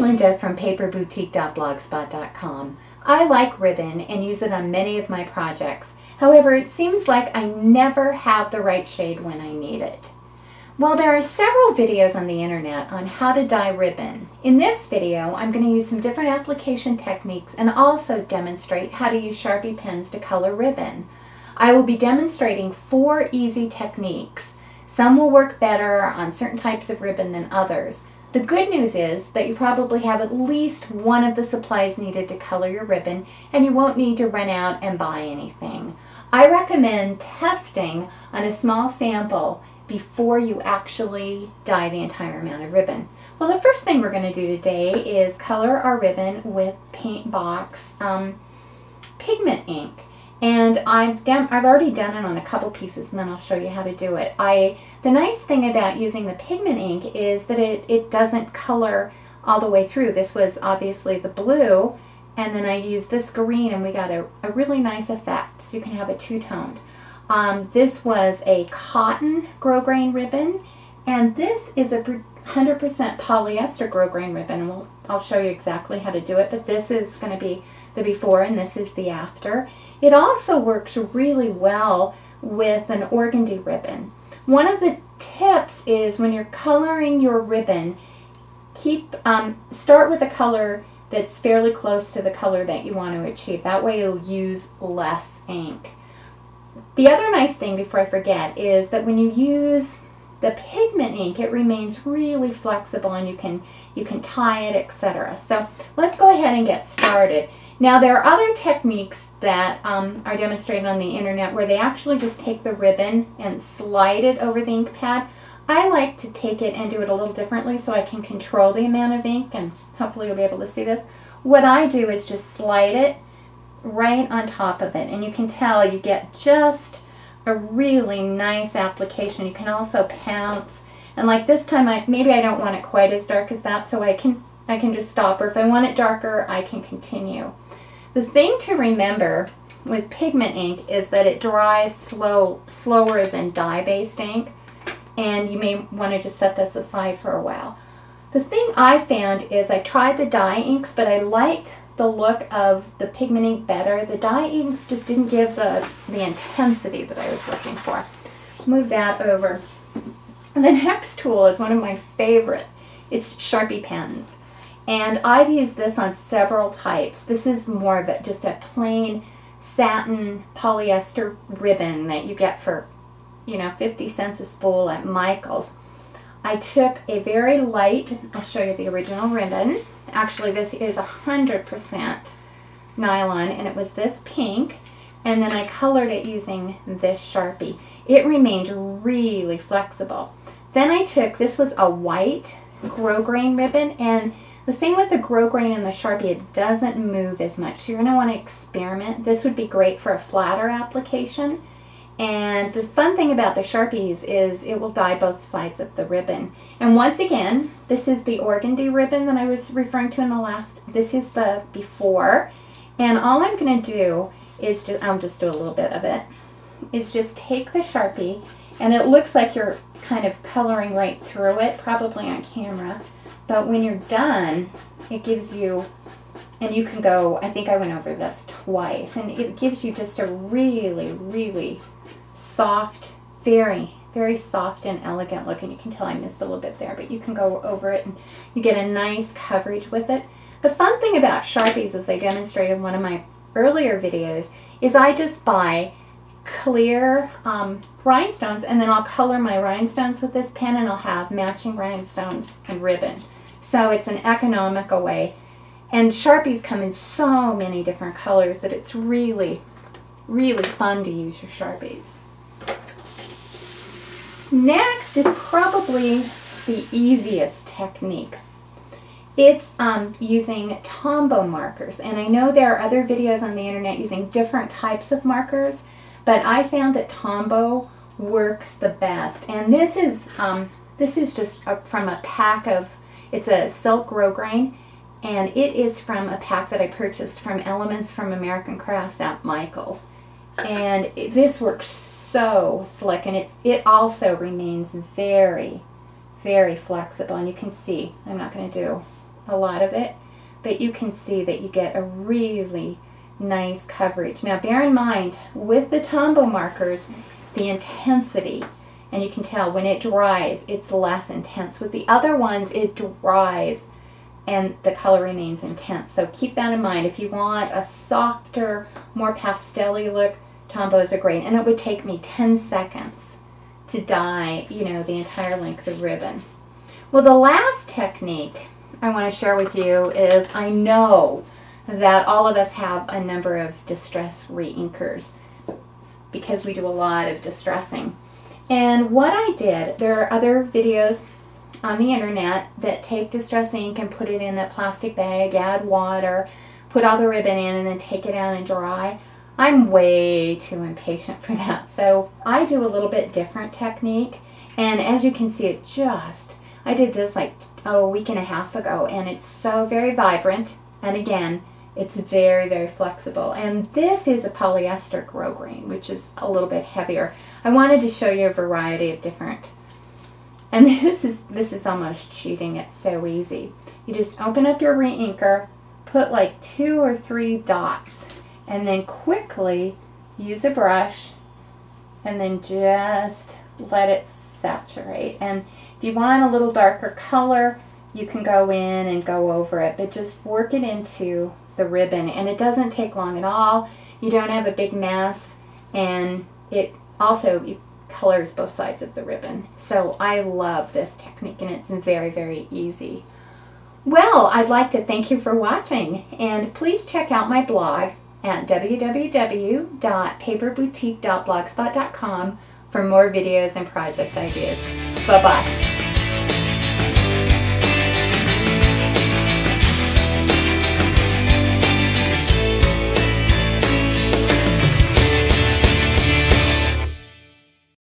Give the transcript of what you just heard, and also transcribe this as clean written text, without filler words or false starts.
Linda from paperboutique.blogspot.com. I like ribbon and use it on many of my projects. However, it seems like I never have the right shade when I need it. Well, there are several videos on the internet on how to dye ribbon. In this video, I'm going to use some different application techniques and also demonstrate how to use Sharpie pens to color ribbon. I will be demonstrating 4 easy techniques. Some will work better on certain types of ribbon than others. The good news is that you probably have at least one of the supplies needed to color your ribbon, and you won't need to run out and buy anything. I recommend testing on a small sample before you actually dye the entire amount of ribbon. Well, the first thing we're going to do today is color our ribbon with Paint Box pigment ink. And I've already done it on a couple pieces, and then I'll show you how to do it. The nice thing about using the pigment ink is that it doesn't color all the way through. This was obviously the blue, and then I used this green, and we got a really nice effect. So you can have it two-toned. This was a cotton grosgrain ribbon, and this is a 100% polyester grosgrain ribbon. And I'll show you exactly how to do it, but this is going to be the before, and this is the after. It also works really well with an organdy ribbon. One of the tips is when you're coloring your ribbon, start with a color that's fairly close to the color that you want to achieve. That way you'll use less ink. The other nice thing, before I forget, is that when you use the pigment ink, it remains really flexible, and you can tie it, etc. So let's go ahead and get started. Now, there are other techniques that are demonstrated on the internet where they actually just take the ribbon and slide it over the ink pad. I like to take it and do it a little differently so I can control the amount of ink, and hopefully you'll be able to see this. What I do is just slide it right on top of it, and you can tell you get just a really nice application. You can also pounce, and like this time maybe I don't want it quite as dark as that, so I can just stop, or if I want it darker I can continue. The thing to remember with pigment ink is that it dries slower than dye-based ink, and you may want to just set this aside for a while. The thing I found is I tried the dye inks, but I liked the look of the pigment ink better. The dye inks just didn't give the intensity that I was looking for. Move that over. And the next tool is one of my favorite. It's Sharpie pens. And I've used this on several types. This is more of just a plain satin polyester ribbon that you get for, 50 cents a spool at Michael's. I took a very light, I'll show you the original ribbon. Actually, this is 100% nylon, and it was this pink, and then I colored it using this Sharpie. It remained really flexible. Then I took, this was a white grosgrain ribbon, and the thing with the grosgrain and the Sharpie, it doesn't move as much, so you're going to want to experiment. This would be great for a flatter application. And the fun thing about the Sharpies is it will dye both sides of the ribbon. And once again, this is the organdy ribbon that I was referring to in the last. This is the before. And all I'm going to do is I'll just do a little bit of it, is just take the Sharpie, and it looks like you're kind of coloring right through it, probably on camera. But when you're done, it gives you, and you can go, I think I went over this twice, and it gives you just a really, really soft, very, very soft and elegant look. And you can tell I missed a little bit there, but you can go over it and you get a nice coverage with it. The fun thing about Sharpies, as I demonstrated in one of my earlier videos, is I just buy clear rhinestones, and then I'll color my rhinestones with this pen, and I'll have matching rhinestones and ribbon. So it's an economical way. And Sharpies come in so many different colors that it's really, really fun to use your Sharpies. Next is probably the easiest technique. It's using Tombow markers. And I know there are other videos on the internet using different types of markers, but I found that Tombow works the best. And this is just from a pack of, it's a silk grosgrain, and it is from a pack that I purchased from Elements from American Crafts at Michael's. And this works so slick, and it also remains very, very flexible. And you can see, I'm not going to do a lot of it, but you can see that you get a really nice coverage. Now bear in mind, with the Tombow markers, the intensity, and you can tell when it dries, it's less intense. With the other ones, it dries and the color remains intense. So keep that in mind. If you want a softer, more pastel-y look, Tombows are great. And it would take me 10 seconds to dye, you know, the entire length of ribbon. Well, the last technique I want to share with you is, I know that all of us have a number of distress reinkers because we do a lot of distressing. And what I did, there are other videos on the internet that take distress ink and put it in a plastic bag, add water, put all the ribbon in, and then take it out and dry. I'm way too impatient for that. So I do a little bit different technique. And as you can see, I did this like a week and a half ago, and it's so very vibrant. And again, it's very, very flexible. And this is a polyester grosgrain, which is a little bit heavier. I wanted to show you a variety of different. And this is almost cheating. It's so easy. You just open up your reinker, put like 2 or 3 dots, and then quickly use a brush, and then just let it saturate. And if you want a little darker color, you can go in and go over it, but just work it into the ribbon, and it doesn't take long at all. You don't have a big mess, and it also colors both sides of the ribbon. So I love this technique, and it's very, very easy. Well, I'd like to thank you for watching, and please check out my blog at www.paperboutique.blogspot.com for more videos and project ideas. Bye-bye.